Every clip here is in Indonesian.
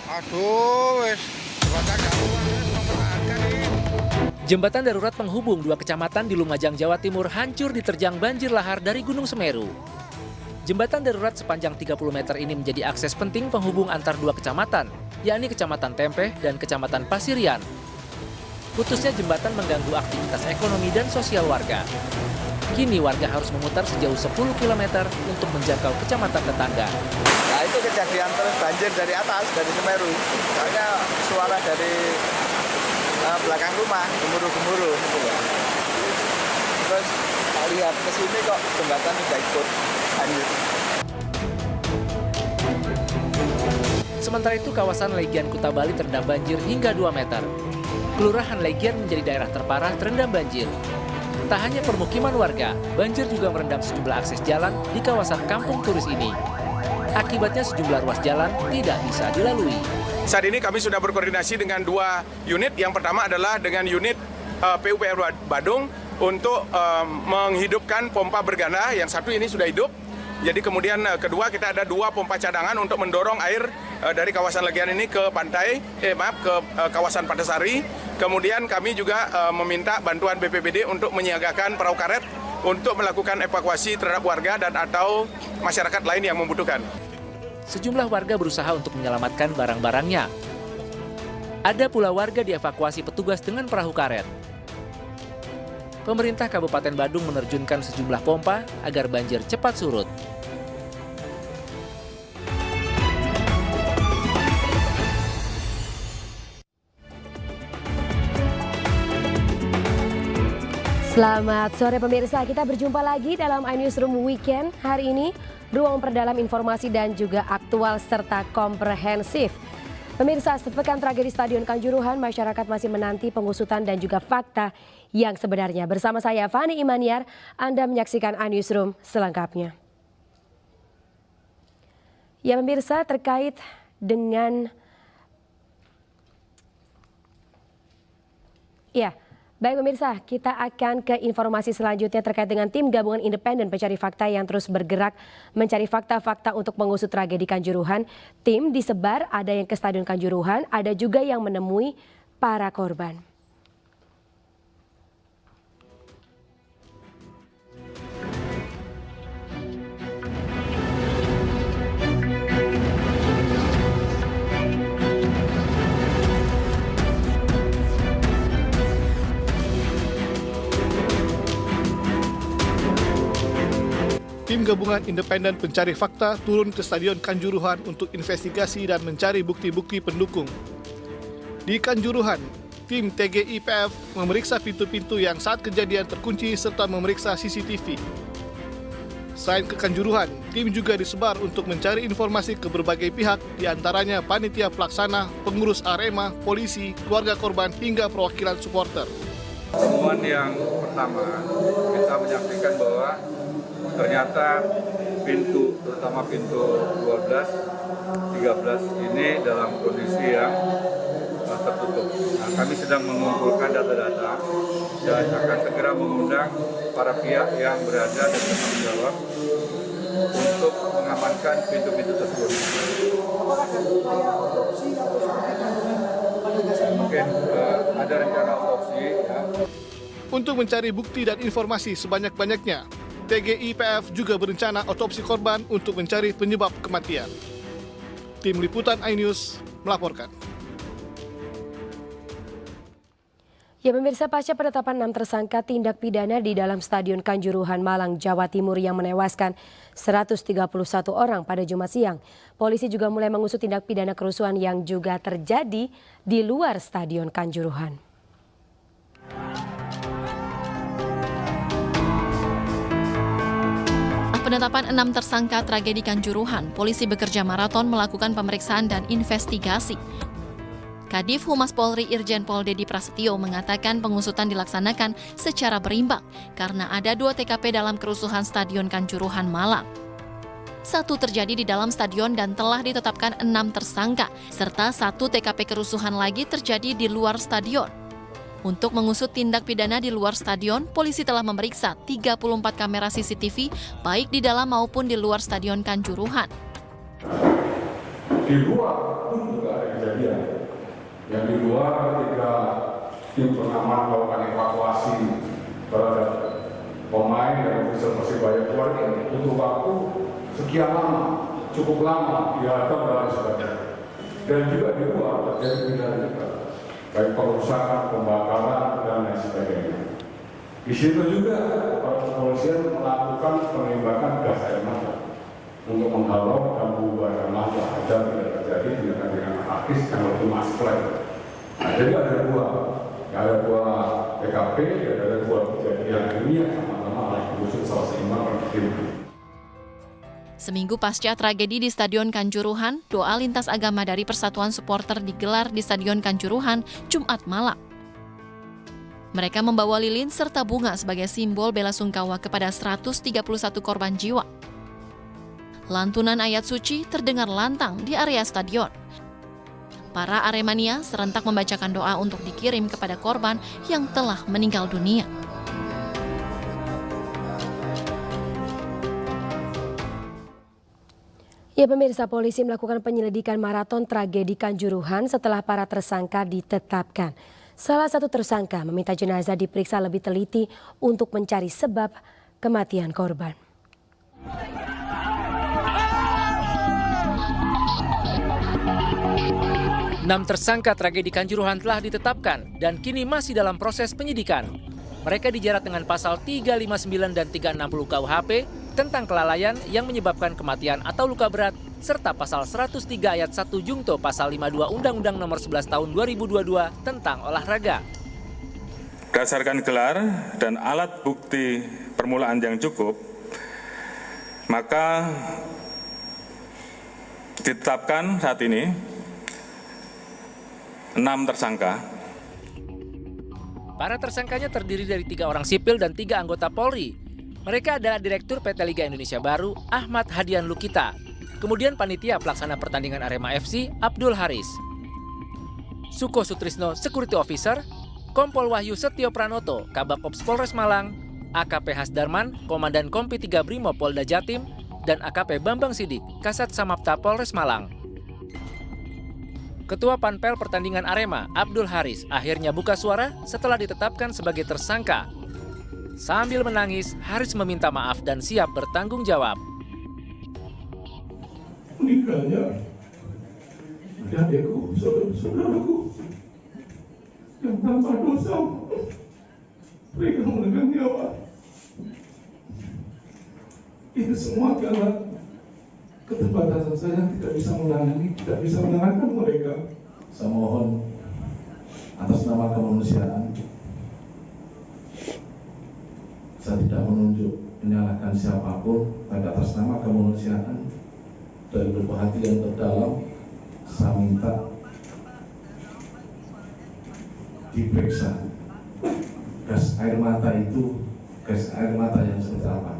Aduh, wis jembatan gangguan wis mempertahankan ini. Jembatan darurat penghubung dua kecamatan di Lumajang, Jawa Timur hancur diterjang banjir lahar dari Gunung Semeru. Jembatan darurat sepanjang 30 meter ini menjadi akses penting penghubung antar dua kecamatan, yakni Kecamatan Tempeh dan Kecamatan Pasirian. Putusnya jembatan mengganggu aktivitas ekonomi dan sosial warga. Kini warga harus memutar sejauh 10 km untuk menjangkau kecamatan tetangga. Nah itu kejadian terus banjir dari atas, dari Semeru. Soalnya suara dari belakang rumah, gemuruh-gemuruh gitu ya. Terus tak lihat ke sini kok jembatan tidak ikut banjir. Sementara itu kawasan Legian Kuta Bali terendam banjir hingga 2 meter. Kelurahan Legian menjadi daerah terparah terendam banjir. Tak hanya permukiman warga, banjir juga merendam sejumlah akses jalan di kawasan kampung turis ini. Akibatnya sejumlah ruas jalan tidak bisa dilalui. Saat ini kami sudah berkoordinasi dengan dua unit. Yang pertama adalah dengan unit PUPR Badung untuk menghidupkan pompa berganda. Yang satu ini sudah hidup. Jadi kemudian kedua kita ada dua pompa cadangan untuk mendorong air dari kawasan Legian ini ke ke kawasan Patasari. Kemudian kami juga meminta bantuan BPBD untuk menyiagakan perahu karet untuk melakukan evakuasi terhadap warga dan atau masyarakat lain yang membutuhkan. Sejumlah warga berusaha untuk menyelamatkan barang-barangnya. Ada pula warga dievakuasi petugas dengan perahu karet. Pemerintah Kabupaten Badung menerjunkan sejumlah pompa agar banjir cepat surut. Selamat sore pemirsa, kita berjumpa lagi dalam iNewsroom Weekend. Hari ini, ruang perdalam informasi dan juga aktual serta komprehensif. Pemirsa, sepekan tragedi Stadion Kanjuruhan, masyarakat masih menanti pengusutan dan juga fakta yang sebenarnya. Bersama saya, Fani Imaniar, Anda menyaksikan iNewsroom selengkapnya. Ya pemirsa, terkait dengan... Baik pemirsa, kita akan ke informasi selanjutnya terkait dengan tim gabungan independen pencari fakta yang terus bergerak mencari fakta-fakta untuk mengusut tragedi Kanjuruhan. Tim disebar, ada yang ke Stadion Kanjuruhan, ada juga yang menemui para korban. Tim gabungan independen pencari fakta turun ke Stadion Kanjuruhan untuk investigasi dan mencari bukti-bukti pendukung. Di Kanjuruhan, tim TGIPF memeriksa pintu-pintu yang saat kejadian terkunci serta memeriksa CCTV. Selain ke Kanjuruhan, tim juga disebar untuk mencari informasi ke berbagai pihak, diantaranya panitia pelaksana, pengurus Arema, polisi, keluarga korban, hingga perwakilan supporter. Temuan yang pertama, kita menyaksikan bahwa ternyata pintu, terutama pintu 12, 13 ini dalam kondisi yang tertutup. Nah, kami sedang mengumpulkan data-data dan akan segera mengundang para pihak yang berada dan bertanggung jawab untuk mengamankan pintu-pintu tersebut. Mungkin ada rencana otopsi. Ya. Untuk mencari bukti dan informasi sebanyak-banyaknya, TGIPF juga berencana otopsi korban untuk mencari penyebab kematian. Tim Liputan iNews melaporkan. Ya pemirsa, pasca penetapan 6 tersangka tindak pidana di dalam Stadion Kanjuruhan Malang, Jawa Timur yang menewaskan 131 orang pada Jumat siang. Polisi juga mulai mengusut tindak pidana kerusuhan yang juga terjadi di luar Stadion Kanjuruhan. Penetapan 6 tersangka tragedi Kanjuruhan, polisi bekerja maraton melakukan pemeriksaan dan investigasi. Kadif Humas Polri Irjen Pol Dedi Prasetyo mengatakan pengusutan dilaksanakan secara berimbang karena ada 2 TKP dalam kerusuhan Stadion Kanjuruhan Malang. 1 terjadi di dalam stadion dan telah ditetapkan 6 tersangka, serta 1 TKP kerusuhan lagi terjadi di luar stadion. Untuk mengusut tindak pidana di luar stadion, polisi telah memeriksa 34 kamera CCTV baik di dalam maupun di luar Stadion Kanjuruhan. Di luar pun juga ada Yang di luar ketika tim pengaman melakukan evakuasi terhadap pemain dan ofisial Persibaya keluarga butuh waktu sekian lama, cukup lama dihadap dan sebagainya. Dan juga di luar terjadi pidana juga, baik perusakan, pembakaran dan lain sebagainya. Di situ juga kepolisian melakukan penembakan gas air mata untuk menghalau dan membubarkan massa agar tidak terjadi tindakan anarkis yang lebih masif. Nah, jadi ada dua TKP, ada dua kejadian ini yang sama-sama harus diusut secara seimbang oleh tim. Seminggu pasca tragedi di Stadion Kanjuruhan, doa lintas agama dari Persatuan Supporter digelar di Stadion Kanjuruhan Jumat malam. Mereka membawa lilin serta bunga sebagai simbol bela sungkawa kepada 131 korban jiwa. Lantunan ayat suci terdengar lantang di area stadion. Para Aremania serentak membacakan doa untuk dikirim kepada korban yang telah meninggal dunia. Ya pemirsa, polisi melakukan penyelidikan maraton tragedi Kanjuruhan setelah para tersangka ditetapkan. Salah satu tersangka meminta jenazah diperiksa lebih teliti untuk mencari sebab kematian korban. Enam tersangka tragedi Kanjuruhan telah ditetapkan dan kini masih dalam proses penyidikan. Mereka dijerat dengan pasal 359 dan 360 KUHP tentang kelalaian yang menyebabkan kematian atau luka berat, serta pasal 103 ayat 1 Jungto pasal 52 Undang-Undang Nomor 11 Tahun 2022 tentang olahraga. Berdasarkan gelar dan alat bukti permulaan yang cukup, maka ditetapkan saat ini 6 tersangka. Para tersangkanya terdiri dari 3 orang sipil dan 3 anggota Polri. Mereka adalah Direktur PT Liga Indonesia Baru, Ahmad Hadian Lukita. Kemudian panitia pelaksana pertandingan Arema FC, Abdul Haris. Suko Sutrisno, Security Officer, Kompol Wahyu Setio Pranoto, Kabak Ops Polres Malang, AKP Hasdarman, Komandan Kompi 3 Brimo Polda Jatim, dan AKP Bambang Sidik, Kasat Samapta Polres Malang. Ketua Panpel Pertandingan Arema, Abdul Haris, akhirnya buka suara setelah ditetapkan sebagai tersangka. Sambil menangis, Haris meminta maaf dan siap bertanggung jawab. Meninggalnya adikku, saudara-saudaraku yang tanpa dosa mereka menegang nyawa. Itu semua karena keterbatasan saya tidak bisa menenangkan mereka. Saya mohon atas nama kemanusiaan, saya tidak menyalahkan siapapun, tapi atas nama kemanusiaan dari lubuk hati yang terdalam, saya minta diperiksa gas air mata itu, gas air mata yang seperti apa.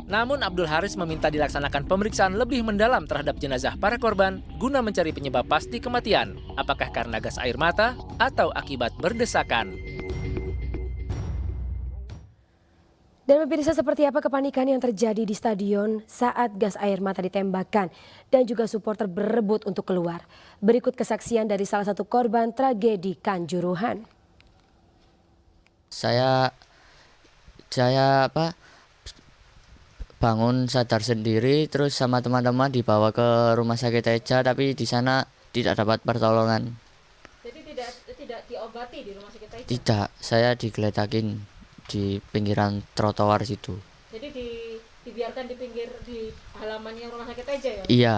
Namun Abdul Haris meminta dilaksanakan pemeriksaan lebih mendalam terhadap jenazah para korban guna mencari penyebab pasti kematian, apakah karena gas air mata atau akibat berdesakan. Dan pemirsa, seperti apa kepanikan yang terjadi di stadion saat gas air mata ditembakkan dan juga supporter berebut untuk keluar. Berikut kesaksian dari salah satu korban tragedi Kanjuruhan. Saya bangun sadar sendiri, terus sama teman-teman dibawa ke rumah sakit Teja, tapi di sana tidak dapat pertolongan. Jadi tidak diobati di rumah sakit Teja? Tidak, saya digeletakin di pinggiran trotoar situ. Jadi dibiarkan di halamannya rumah sakit Teja ya? Iya.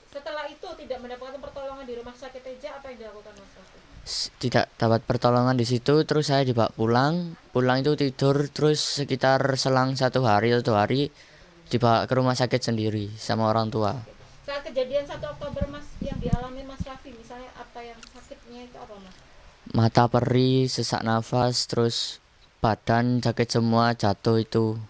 Setelah itu tidak mendapatkan pertolongan di rumah sakit Teja, apa yang dilakukan Mas Rafi? Tidak dapat pertolongan di situ, terus saya dibawa pulang itu tidur, terus sekitar selang satu hari dibawa ke rumah sakit sendiri sama orang tua. Saat kejadian 1 Oktober Mas yang dialami Mas Rafi, misalnya apa yang sakitnya itu apa Mas? Mata perih, sesak nafas, terus badan sakit semua, jatuh itu.